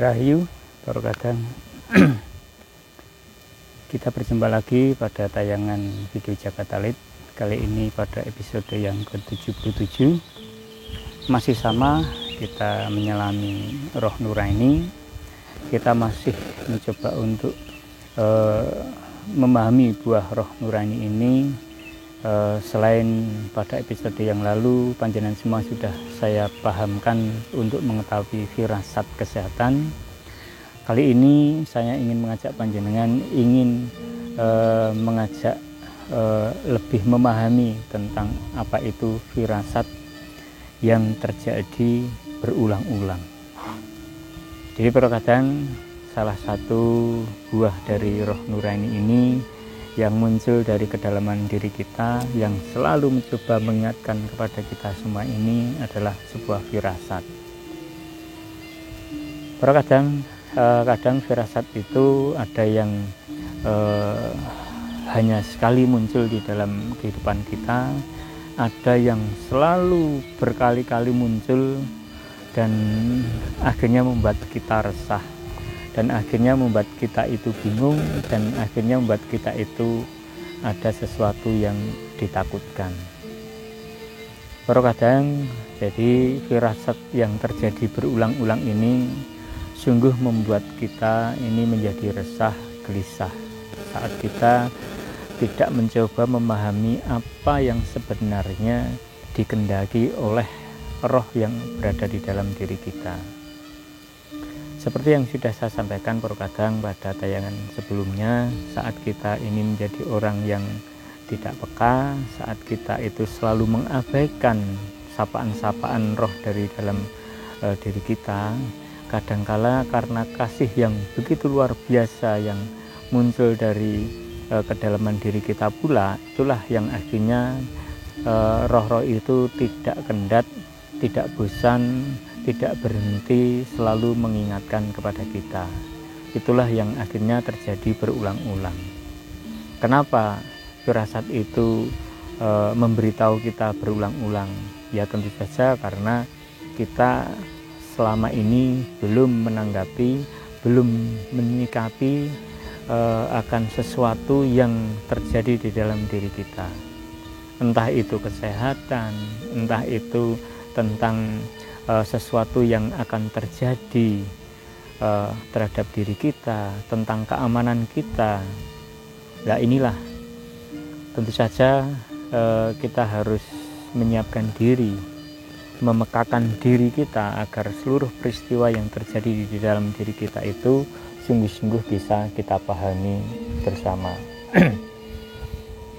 Rahayu, kadang kita berjumpa lagi pada tayangan video Jakarta Lead. Kali ini pada episode yang ke-77 masih sama, kita menyelami roh nurani. Kita masih mencoba untuk memahami buah roh nurani ini. Selain pada episode yang lalu panjenengan semua sudah saya pahamkan untuk mengetahui firasat kesehatan, kali ini saya ingin mengajak panjenengan mengajak lebih memahami tentang apa itu firasat yang terjadi berulang-ulang. Jadi terkadang salah satu buah dari roh nurani ini yang muncul dari kedalaman diri kita, yang selalu mencoba mengingatkan kepada kita semua ini adalah sebuah firasat. Kadang firasat itu ada yang hanya sekali muncul di dalam kehidupan kita, ada yang selalu berkali-kali muncul dan akhirnya membuat kita resah, dan akhirnya membuat kita itu bingung, dan akhirnya membuat kita itu ada sesuatu yang ditakutkan. Kadang jadi firasat yang terjadi berulang-ulang ini sungguh membuat kita ini menjadi resah, gelisah saat kita tidak mencoba memahami apa yang sebenarnya dikehendaki oleh roh yang berada di dalam diri kita. Seperti yang sudah saya sampaikan kadang pada tayangan sebelumnya, saat kita ini menjadi orang yang tidak peka, saat kita itu selalu mengabaikan sapaan-sapaan roh dari dalam diri kita, kadangkala karena kasih yang begitu luar biasa yang muncul dari kedalaman diri kita pula, itulah yang akhirnya roh-roh itu tidak kendat, tidak bosan, tidak berhenti, selalu mengingatkan kepada kita. Itulah yang akhirnya terjadi berulang-ulang. Kenapa firasat itu memberitahu kita berulang-ulang? Ya tentu saja karena kita selama ini belum menanggapi, belum menyikapi akan sesuatu yang terjadi di dalam diri kita. Entah itu kesehatan, entah itu tentang sesuatu yang akan terjadi terhadap diri kita, tentang keamanan kita. Nah inilah tentu saja kita harus menyiapkan diri, memekakan diri kita agar seluruh peristiwa yang terjadi di dalam diri kita itu sungguh-sungguh bisa kita pahami bersama.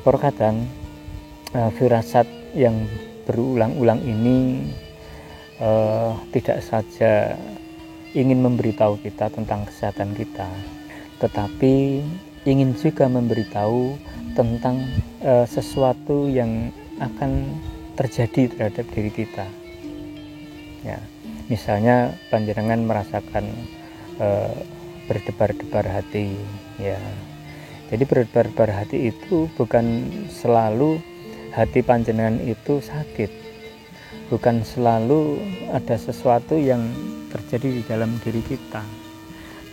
Kadang firasat yang berulang-ulang ini tidak saja ingin memberitahu kita tentang kesehatan kita, tetapi ingin juga memberitahu tentang sesuatu yang akan terjadi terhadap diri kita. Ya, misalnya panjenengan merasakan berdebar-debar hati, ya. Jadi berdebar-debar hati itu bukan selalu hati panjenengan itu sakit. Bukan selalu ada sesuatu yang terjadi di dalam diri kita,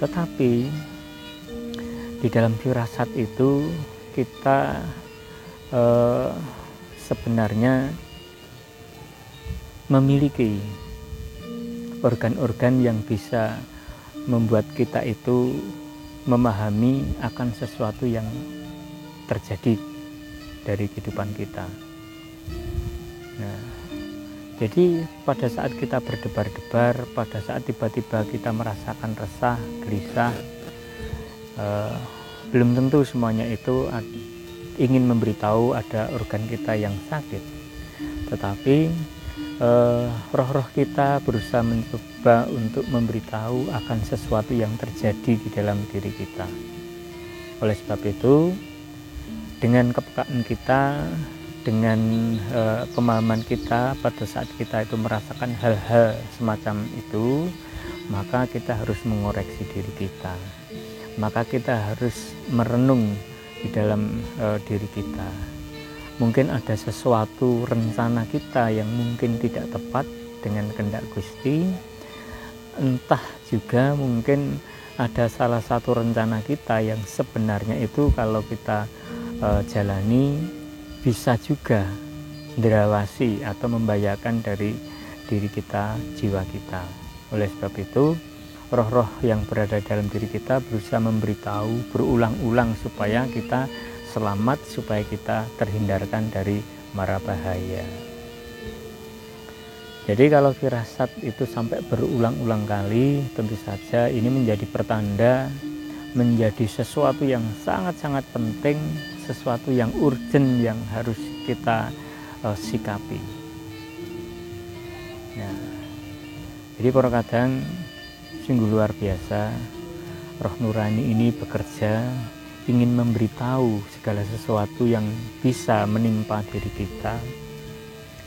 tetapi di dalam firasat itu kita sebenarnya memiliki organ-organ yang bisa membuat kita itu memahami akan sesuatu yang terjadi dari kehidupan kita. Nah, jadi pada saat kita berdebar-debar, pada saat tiba-tiba kita merasakan resah, gelisah, belum tentu semuanya itu ingin memberitahu ada organ kita yang sakit. Tetapi roh-roh kita berusaha mencoba untuk memberitahu akan sesuatu yang terjadi di dalam diri kita. Oleh sebab itu, dengan kepekaan kita, dengan pemahaman kita pada saat kita itu merasakan hal-hal semacam itu, maka kita harus mengoreksi diri kita, maka kita harus merenung di dalam diri kita. Mungkin ada sesuatu rencana kita yang mungkin tidak tepat dengan kehendak Gusti, entah juga mungkin ada salah satu rencana kita yang sebenarnya itu kalau kita jalani bisa juga derawasi atau membahayakan dari diri kita, jiwa kita. Oleh sebab itu, roh-roh yang berada dalam diri kita berusaha memberitahu berulang-ulang supaya kita selamat, supaya kita terhindarkan dari mara bahaya. Jadi kalau firasat itu sampai berulang-ulang kali, tentu saja ini menjadi pertanda, menjadi sesuatu yang sangat-sangat penting, sesuatu yang urgent yang harus kita sikapi. Ya. Jadi para kadang sungguh luar biasa, roh nurani ini bekerja ingin memberitahu segala sesuatu yang bisa menimpa diri kita,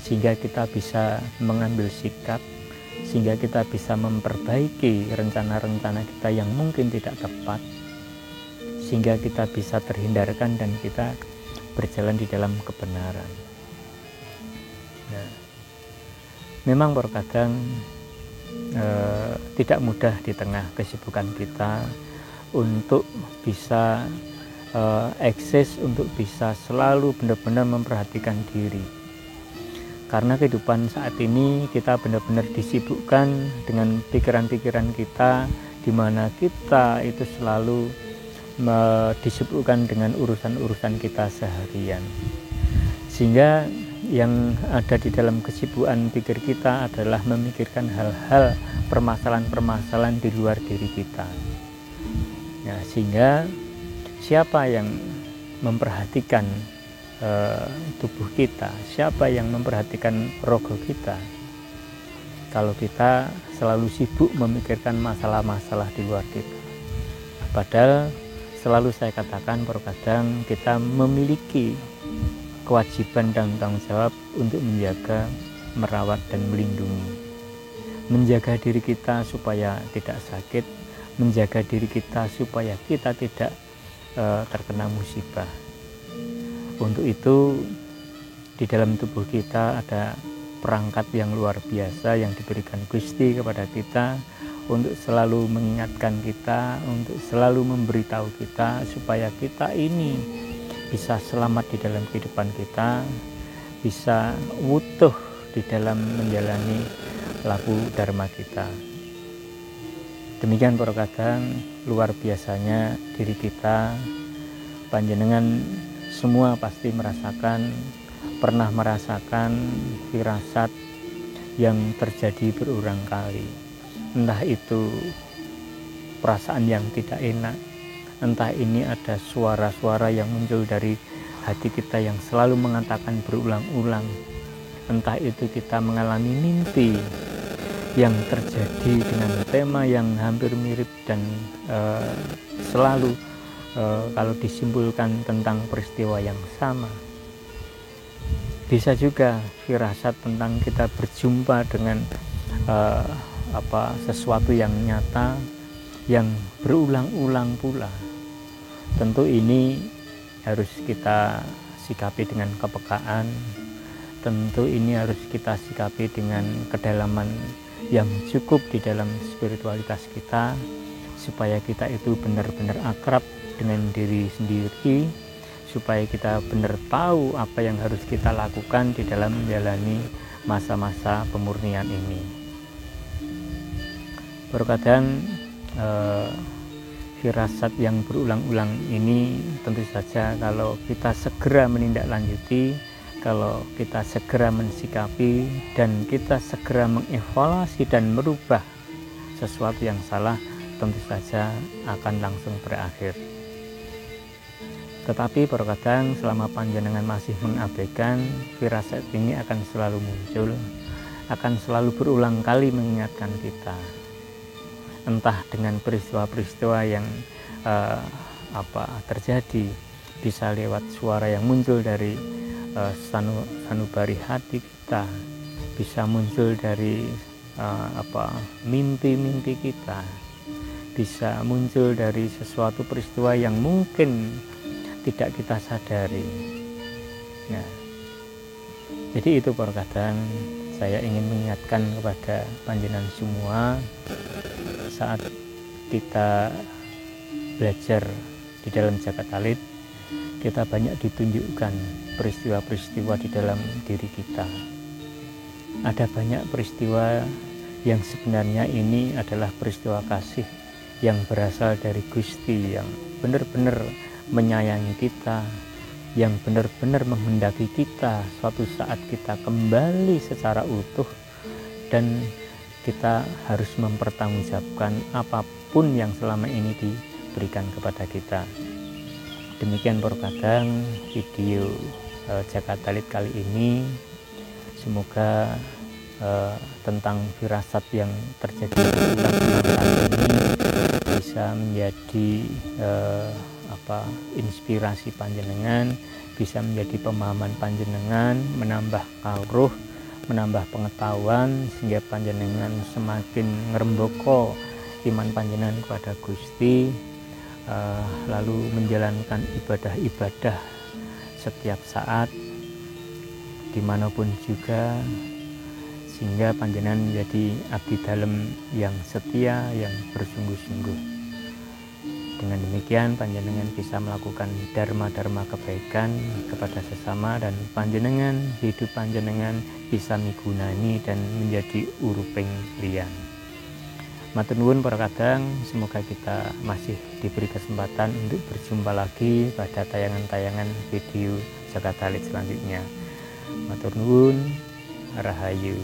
sehingga kita bisa mengambil sikap, sehingga kita bisa memperbaiki rencana-rencana kita yang mungkin tidak tepat, sehingga kita bisa terhindarkan dan kita berjalan di dalam kebenaran. Nah, memang terkadang tidak mudah di tengah kesibukan kita untuk bisa eksis, untuk bisa selalu benar-benar memperhatikan diri. Karena kehidupan saat ini kita benar-benar disibukkan dengan pikiran-pikiran kita, di mana kita itu selalu disibukkan dengan urusan-urusan kita seharian. Sehingga yang ada di dalam kesibukan pikir kita adalah memikirkan hal-hal, permasalahan-permasalahan di luar diri kita. Ya, sehingga siapa yang memperhatikan tubuh kita, siapa yang memperhatikan rogo kita, kalau kita selalu sibuk memikirkan masalah-masalah di luar kita? Padahal selalu saya katakan, terkadang kita memiliki kewajiban dan tanggung jawab untuk menjaga, merawat dan melindungi, menjaga diri kita supaya tidak sakit, menjaga diri kita supaya kita tidak terkena musibah. Untuk itu di dalam tubuh kita ada perangkat yang luar biasa yang diberikan Gusti kepada kita untuk selalu mengingatkan kita, untuk selalu memberitahu kita supaya kita ini bisa selamat di dalam kehidupan kita, bisa utuh di dalam menjalani laku dharma kita. Demikian terkadang luar biasanya diri kita, panjenengan semua pasti pernah merasakan firasat yang terjadi berulang kali. Entah itu perasaan yang tidak enak, entah ini ada suara-suara yang muncul dari hati kita yang selalu mengatakan berulang-ulang, entah itu kita mengalami mimpi yang terjadi dengan tema yang hampir mirip dan selalu kalau disimpulkan tentang peristiwa yang sama. Bisa juga firasat tentang kita berjumpa dengan sesuatu yang nyata yang berulang-ulang pula. Tentu ini harus kita sikapi dengan kepekaan, tentu ini harus kita sikapi dengan kedalaman yang cukup di dalam spiritualitas kita, supaya kita itu benar-benar akrab dengan diri sendiri, supaya kita benar tahu apa yang harus kita lakukan di dalam menjalani masa-masa pemurnian ini. Terkadang firasat yang berulang-ulang ini tentu saja kalau kita segera menindaklanjuti, kalau kita segera mensikapi dan kita segera mengevaluasi dan merubah sesuatu yang salah, tentu saja akan langsung berakhir. Tetapi terkadang selama panjenengan masih mengabaikan, firasat ini akan selalu muncul, akan selalu berulang kali mengingatkan kita. Entah dengan peristiwa-peristiwa yang terjadi, bisa lewat suara yang muncul dari sanubari hati kita, bisa muncul dari mimpi-mimpi kita, bisa muncul dari sesuatu peristiwa yang mungkin tidak kita sadari. Nah, jadi itu terkadang saya ingin mengingatkan kepada panjenengan semua, saat kita belajar di dalam jagat alit, kita banyak ditunjukkan peristiwa-peristiwa di dalam diri kita. Ada banyak peristiwa yang sebenarnya ini adalah peristiwa kasih yang berasal dari Gusti, yang benar-benar menyayangi kita, yang benar-benar menghendaki kita suatu saat kita kembali secara utuh, dan kita harus mempertanggungjawabkan apapun yang selama ini diberikan kepada kita. Demikian Purkadang video jagat alit kali ini. Semoga tentang firasat yang terjadi berulang-ulang kali ini bisa menjadi inspirasi panjenengan, bisa menjadi pemahaman panjenengan, menambah kawruh, menambah pengetahuan, sehingga panjenengan semakin ngrembaka iman panjenengan kepada Gusti, lalu menjalankan ibadah-ibadah setiap saat dimanapun juga, sehingga panjenengan menjadi abdi dalem yang setia, yang bersungguh-sungguh. Dengan demikian panjenengan bisa melakukan dharma-dharma kebaikan kepada sesama, dan panjenengan, hidup panjenengan bisa migunani dan menjadi uruping liyan. Matur nuwun Purkadang, semoga kita masih diberi kesempatan untuk berjumpa lagi pada tayangan-tayangan video jagat alit selanjutnya. Matur nuwun, rahayu.